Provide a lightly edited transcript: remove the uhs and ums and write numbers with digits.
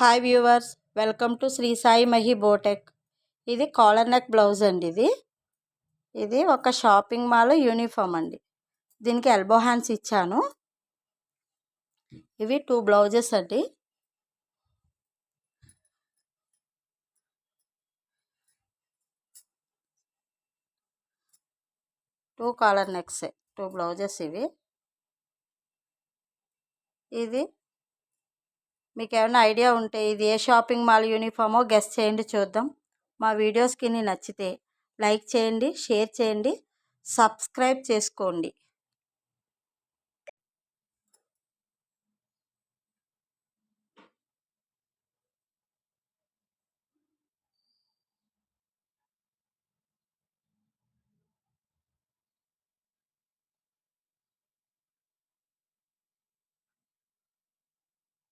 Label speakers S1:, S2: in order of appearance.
S1: Hi viewers, welcome to Sri Sai Mahi boutique. ఇది collar neck blouse అండి. ఇది ఒక షాపింగ్ మాల్ యూనిఫామ్ అండి. దీనికి ఎల్బో హ్యాండ్స్ ఇచ్చాను. ఇవి 2 బ్లౌజెస్ అండి. టూ కాలర్ నెక్స్, 2 బ్లౌజెస్ ఇవి. ఇది మీకు ఏమైనా ఐడియా ఉంటే ఇది ఏ షాపింగ్ మాల్ యూనిఫామో గెస్ చేయండి, చూద్దాం. మా వీడియోస్కి నచ్చితే లైక్ చేయండి, షేర్ చేయండి, సబ్స్క్రైబ్ చేసుకోండి.